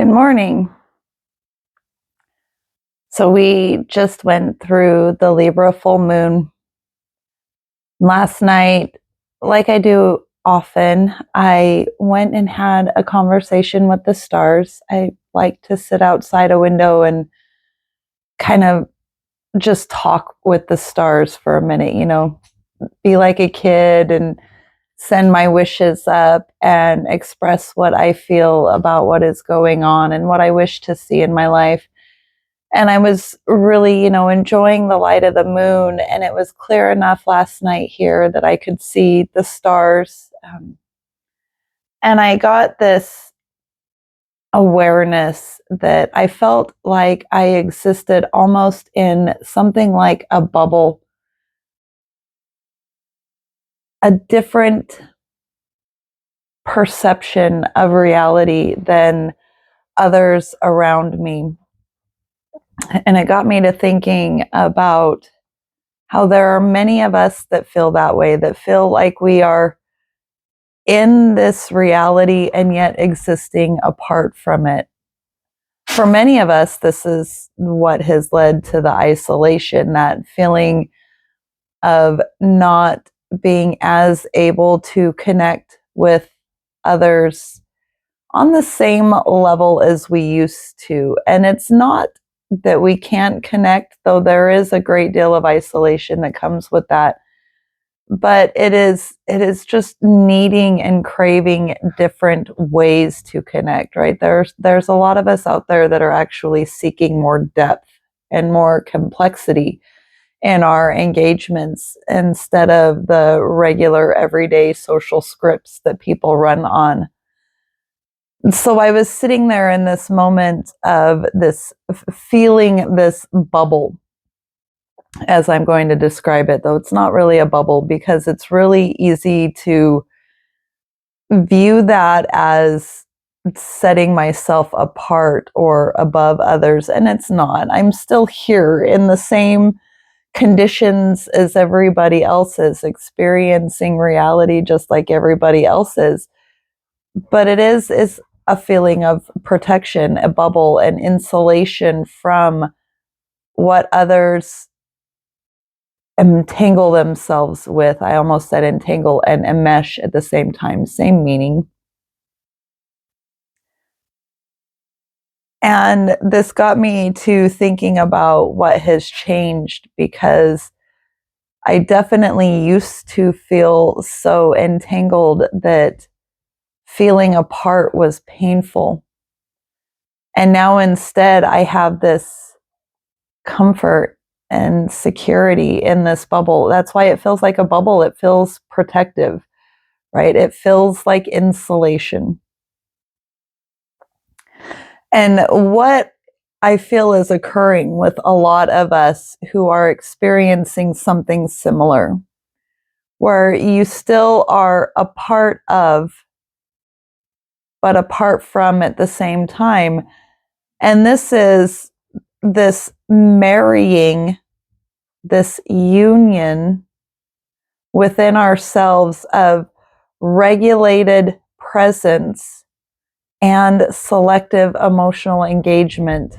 Good morning. So we just went through the Libra full moon last night. Like I do often, I went and had a conversation with the stars. I like to sit outside a window and kind of just talk with the stars for a minute, be like a kid and send my wishes up and express what I feel about what is going on and what I wish to see in my life. And I was really, enjoying the light of the moon. And it was clear enough last night here that I could see the stars. And I got this awareness that I felt like I existed almost in something like a bubble, a different perception of reality than others around me. And it got me to thinking about how there are many of us that feel that way, that feel like we are in this reality and yet existing apart from it. For many of us, this is what has led to the isolation, that feeling of not being as able to connect with others on the same level as we used to. And it's not that we can't connect, though there is a great deal of isolation that comes with that. But it is just needing and craving different ways to connect, right? There's a lot of us out there that are actually seeking more depth and more complexity in our engagements instead of the regular everyday social scripts that people run on. So I was sitting there in this moment of this feeling this bubble, as I'm going to describe it, though it's not really a bubble because it's really easy to view that as setting myself apart or above others, and it's not. I'm still here in the same conditions as everybody else is, experiencing reality just like everybody else is. But it is a feeling of protection, a bubble, an insulation from what others entangle themselves with. I almost said entangle and enmesh at the same time, same meaning. And this got me to thinking about what has changed, because I definitely used to feel so entangled that feeling apart was painful. And now instead, I have this comfort and security in this bubble. That's why it feels like a bubble. It feels protective, right? It feels like insulation. And what I feel is occurring with a lot of us who are experiencing something similar, where you still are a part of, but apart from at the same time. And this is this marrying, this union within ourselves of regulated presence and selective emotional engagement.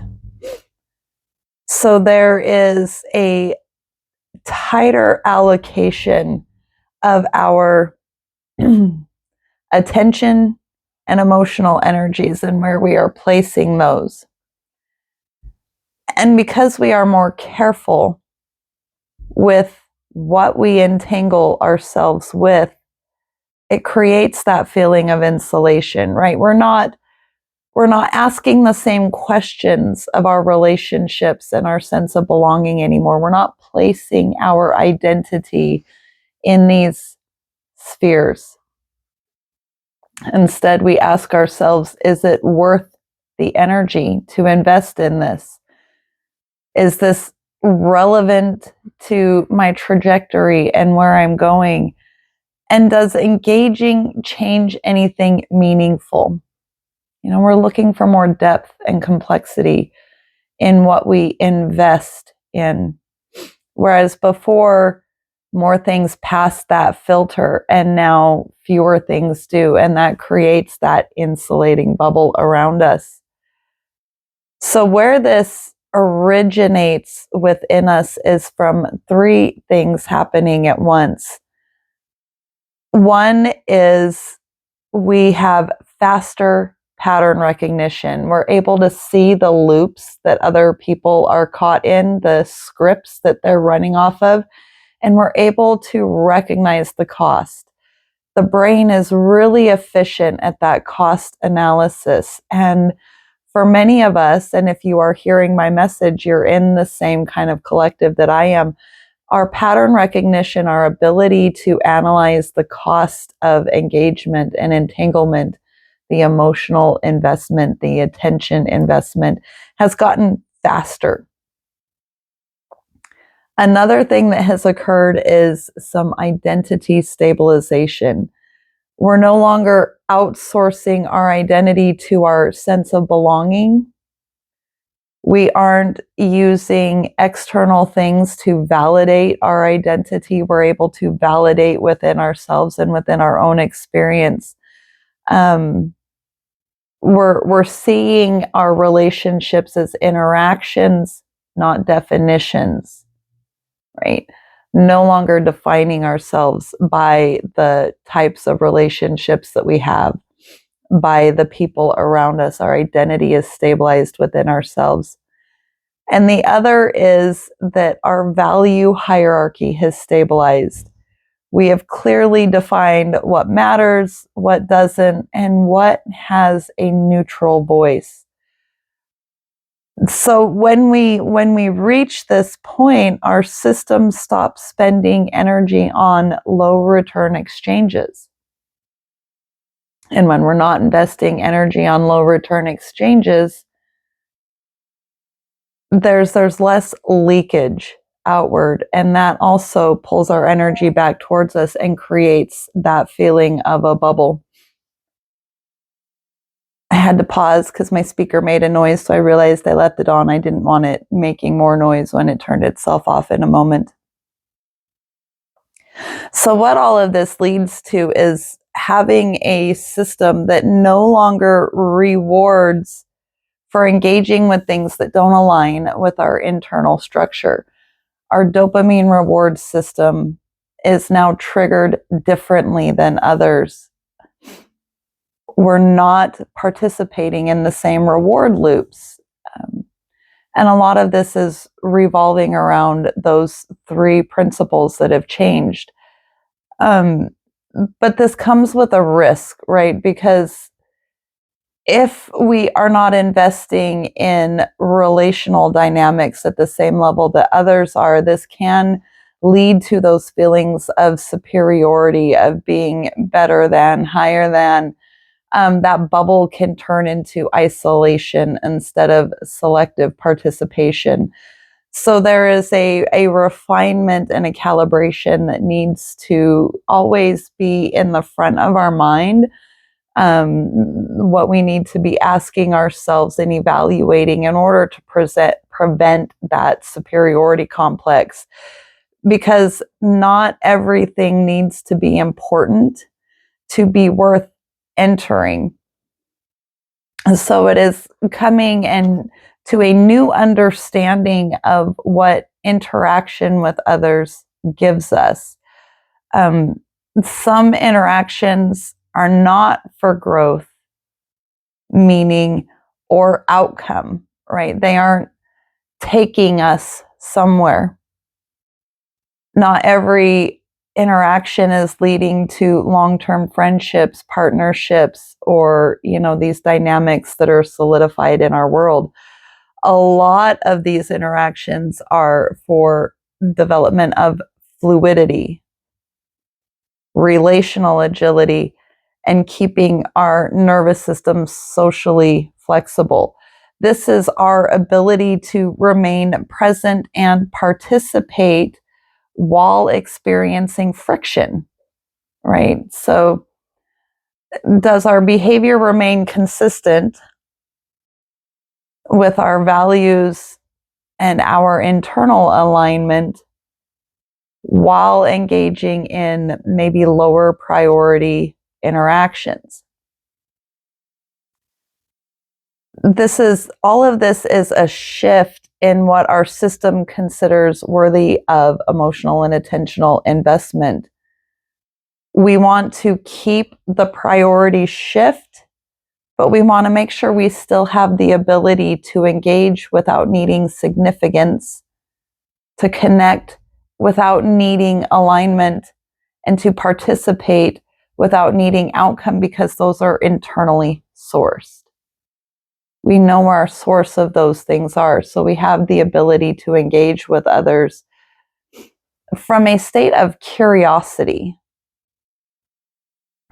So there is a tighter allocation of our attention and emotional energies and where we are placing those. And because we are more careful with what we entangle ourselves with, it creates that feeling of insulation, right? We're not asking the same questions of our relationships and our sense of belonging anymore. We're not placing our identity in these spheres. Instead, we ask ourselves, is it worth the energy to invest in this? Is this relevant to my trajectory and where I'm going? And does engaging change anything meaningful? We're looking for more depth and complexity in what we invest in. Whereas before, more things passed that filter, and now fewer things do. And that creates that insulating bubble around us. So where this originates within us is from three things happening at once. One is we have faster pattern recognition. We're able to see the loops that other people are caught in, the scripts that they're running off of, and we're able to recognize the cost. The brain is really efficient at that cost analysis. And for many of us, and if you are hearing my message, you're in the same kind of collective that I am, our pattern recognition, our ability to analyze the cost of engagement and entanglement, the emotional investment, the attention investment, has gotten faster. Another thing that has occurred is some identity stabilization. We're no longer outsourcing our identity to our sense of belonging. We aren't using external things to validate our identity. We're able to validate within ourselves and within our own experience. We're seeing our relationships as interactions, not definitions, right? No longer defining ourselves by the types of relationships that we have, by the people around us. Our identity is stabilized within ourselves. And the other is that our value hierarchy has stabilized. We have clearly defined what matters, what doesn't, and what has a neutral voice. So when we reach this point, our system stops spending energy on low return exchanges. And when we're not investing energy on low return exchanges, there's less leakage outward, and that also pulls our energy back towards us and creates that feeling of a bubble. I had to pause because my speaker made a noise, so I realized I left it on. I didn't want it making more noise when it turned itself off in a moment. So what all of this leads to is having a system that no longer rewards for engaging with things that don't align with our internal structure. Our dopamine reward system is now triggered differently than others. We're not participating in the same reward loops. And a lot of this is revolving around those three principles that have changed. But this comes with a risk, right? Because if we are not investing in relational dynamics at the same level that others are, this can lead to those feelings of superiority, of being better than, higher than. That bubble can turn into isolation instead of selective participation. So there is a refinement and a calibration that needs to always be in the front of our mind. What we need to be asking ourselves and evaluating in order to prevent that superiority complex, because not everything needs to be important to be worth entering. And so it is coming and to a new understanding of what interaction with others gives us. Some interactions are not for growth, meaning, or outcome, right? They aren't taking us somewhere. Not every interaction is leading to long-term friendships, partnerships, or, these dynamics that are solidified in our world. A lot of these interactions are for development of fluidity, relational agility, and keeping our nervous system socially flexible. This is our ability to remain present and participate while experiencing friction, right? So, does our behavior remain consistent with our values and our internal alignment while engaging in maybe lower priority interactions? all of this is a shift in what our system considers worthy of emotional and attentional investment. We want to keep the priority shift, but we want to make sure we still have the ability to engage without needing significance, to connect without needing alignment, and to participate without needing outcome, because those are internally sourced. We know where our source of those things are, so we have the ability to engage with others from a state of curiosity.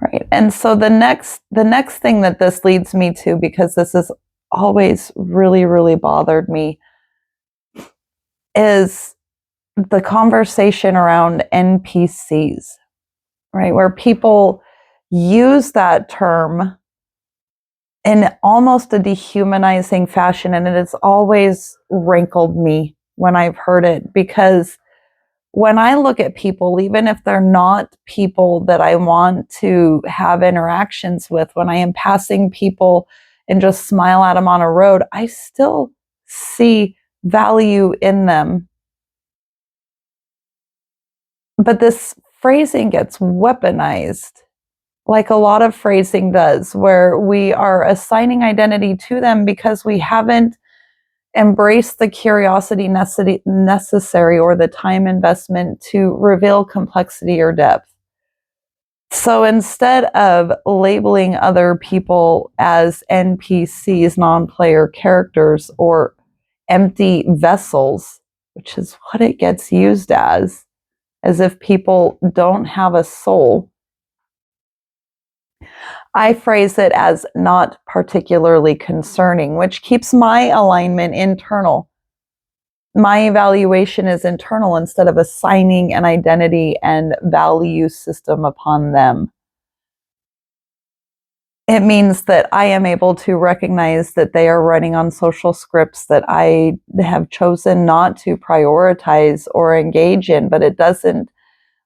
Right. And so the next thing that this leads me to, because this has always really, really bothered me, is the conversation around NPCs, right? Where people use that term in almost a dehumanizing fashion. And it has always rankled me when I've heard it, because when I look at people, even if they're not people that I want to have interactions with, when I am passing people and just smile at them on a road, I still see value in them. But this phrasing gets weaponized, like a lot of phrasing does, where we are assigning identity to them because we haven't embraced the curiosity necessary or the time investment to reveal complexity or depth. So instead of labeling other people as NPCs, non-player characters, or empty vessels, which is what it gets used as if people don't have a soul, I phrase it as not particularly concerning, which keeps my alignment internal. My evaluation is internal instead of assigning an identity and value system upon them. It means that I am able to recognize that they are running on social scripts that I have chosen not to prioritize or engage in, but it doesn't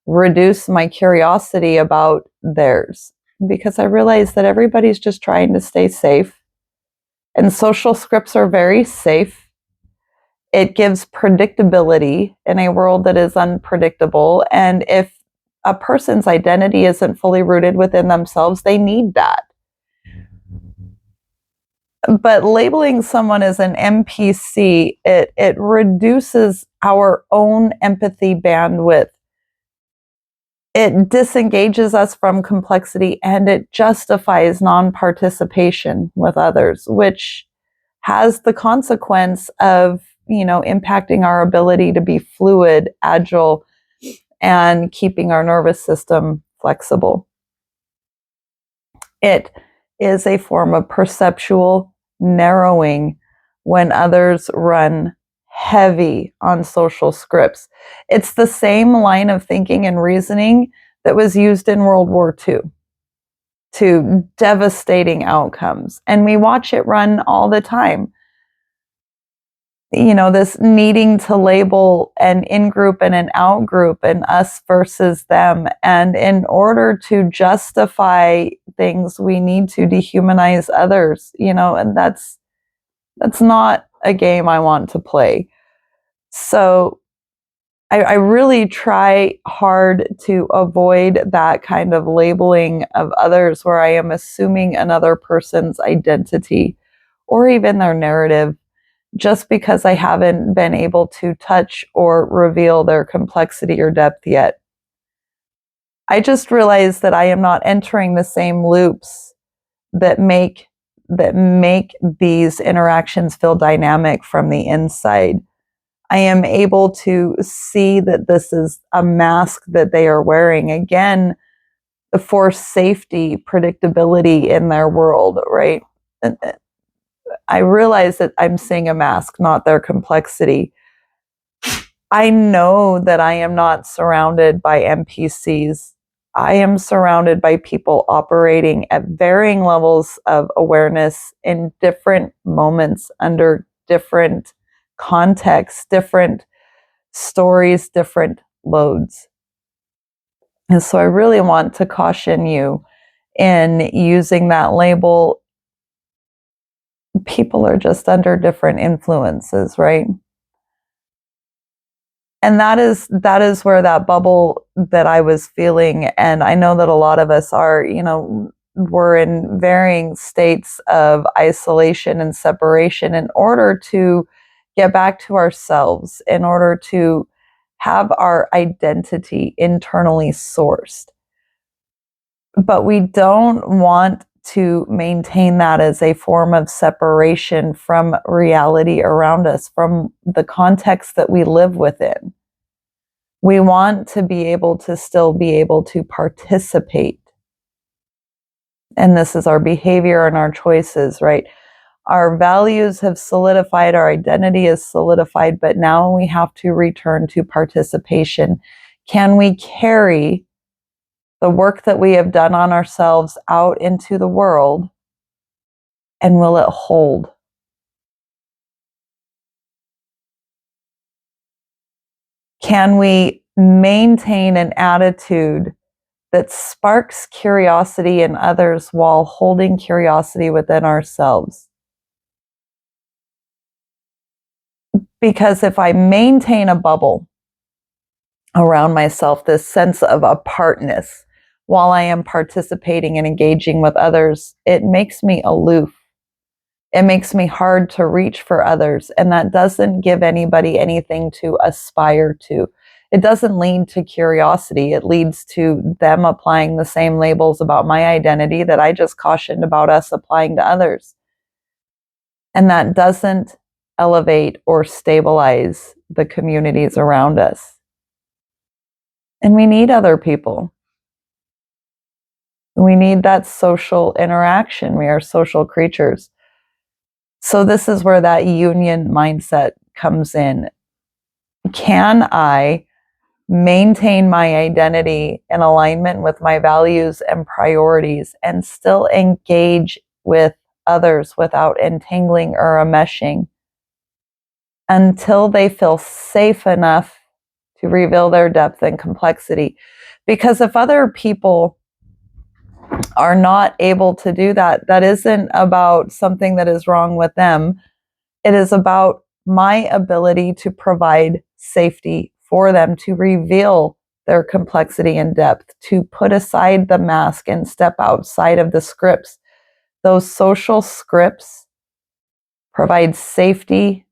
reduce my curiosity about theirs, because I realize that everybody's just trying to stay safe, and social scripts are very safe. It gives predictability in a world that is unpredictable, and if a person's identity isn't fully rooted within themselves, they need that. But labeling someone as an NPC, it reduces our own empathy bandwidth. It disengages us from complexity, and it justifies non-participation with others, which has the consequence of, impacting our ability to be fluid, agile, and keeping our nervous system flexible. It is a form of perceptual narrowing when others run heavy on social scripts. It's the same line of thinking and reasoning that was used in World War II to devastating outcomes. And we watch it run all the time. This needing to label an in-group and an out-group, and us versus them. And in order to justify things, we need to dehumanize others, and that's not a game I want to play. So I really try hard to avoid that kind of labeling of others, where I am assuming another person's identity or even their narrative, just because I haven't been able to touch or reveal their complexity or depth yet. I just realized that I am not entering the same loops that make these interactions feel dynamic from the inside. I am able to see that this is a mask that they are wearing, again, for safety, predictability in their world, right? And I realize that I'm seeing a mask, not their complexity. I know that I am not surrounded by NPCs. I am surrounded by people operating at varying levels of awareness in different moments, under different contexts, different stories, different loads. And so I really want to caution you in using that label people are just under different influences, right? And that is where that bubble that I was feeling, and I know that a lot of us are, we're in varying states of isolation and separation in order to get back to ourselves, in order to have our identity internally sourced. But we don't want to maintain that as a form of separation from reality around us, from the context that we live within. We want to be able to still be able to participate. And this is our behavior and our choices, right? Our values have solidified, our identity is solidified, but now we have to return to participation. Can we carry the work that we have done on ourselves out into the world, and will it hold? Can we maintain an attitude that sparks curiosity in others while holding curiosity within ourselves? Because if I maintain a bubble around myself, this sense of apartness, while I am participating and engaging with others, it makes me aloof. It makes me hard to reach for others, and that doesn't give anybody anything to aspire to. It doesn't lead to curiosity. It leads to them applying the same labels about my identity that I just cautioned about us applying to others. And that doesn't elevate or stabilize the communities around us. And we need other people. We need that social interaction. We are social creatures. So this is where that union mindset comes in. Can I maintain my identity in alignment with my values and priorities and still engage with others without entangling or enmeshing until they feel safe enough to reveal their depth and complexity? Because if other people are not able to do that, that isn't about something that is wrong with them. It is about my ability to provide safety for them, to reveal their complexity and depth, to put aside the mask and step outside of the scripts. Those social scripts provide safety,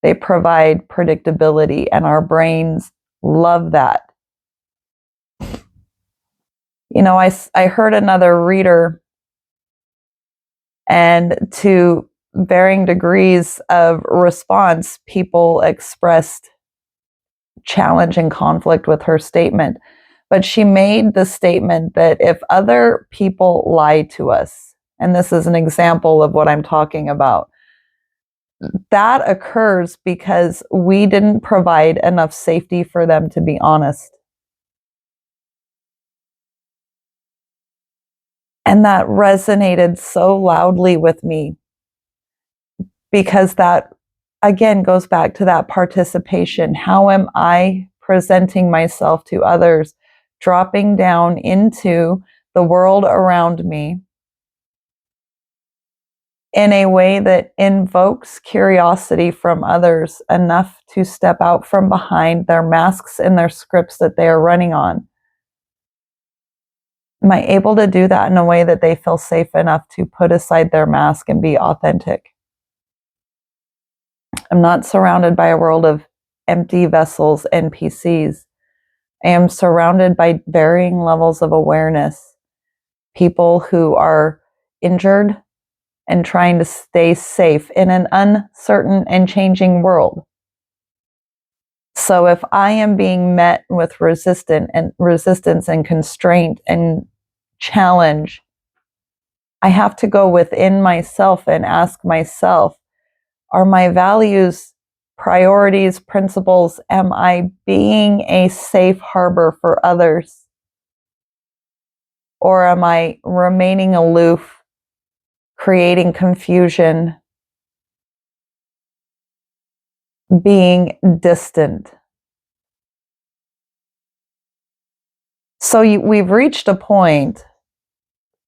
they provide predictability, and our brains love that. I heard another reader, and to varying degrees of response, people expressed challenge and conflict with her statement. But she made the statement that if other people lie to us, and this is an example of what I'm talking about, that occurs because we didn't provide enough safety for them to be honest. And that resonated so loudly with me, because that, again, goes back to that participation. How am I presenting myself to others, dropping down into the world around me in a way that invokes curiosity from others enough to step out from behind their masks and their scripts that they are running on? Am I able to do that in a way that they feel safe enough to put aside their mask and be authentic? I'm not surrounded by a world of empty vessels, NPCs. I am surrounded by varying levels of awareness, people who are injured and trying to stay safe in an uncertain and changing world. So if I am being met with resistance and constraint and challenge, I have to go within myself and ask myself, are my values, priorities, principles, am I being a safe harbor for others? Or am I remaining aloof, creating confusion, being distant? So we've reached a point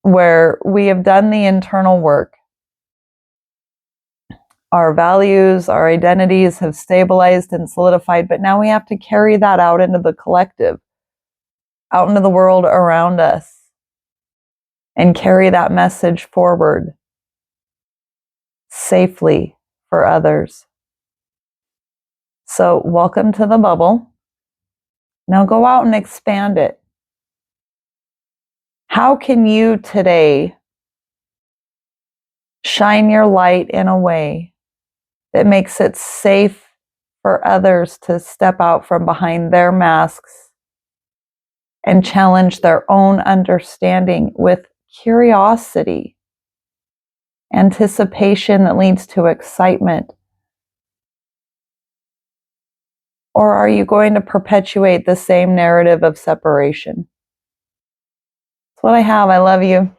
where we have done the internal work. our values, our identities have stabilized and solidified, but now we have to carry that out into the collective, out into the world around us, and carry that message forward safely for others. So, welcome to the bubble. Now go out and expand it. How can you today shine your light in a way that makes it safe for others to step out from behind their masks and challenge their own understanding with curiosity, anticipation that leads to excitement? Or are you going to perpetuate the same narrative of separation? That's what I have. I love you.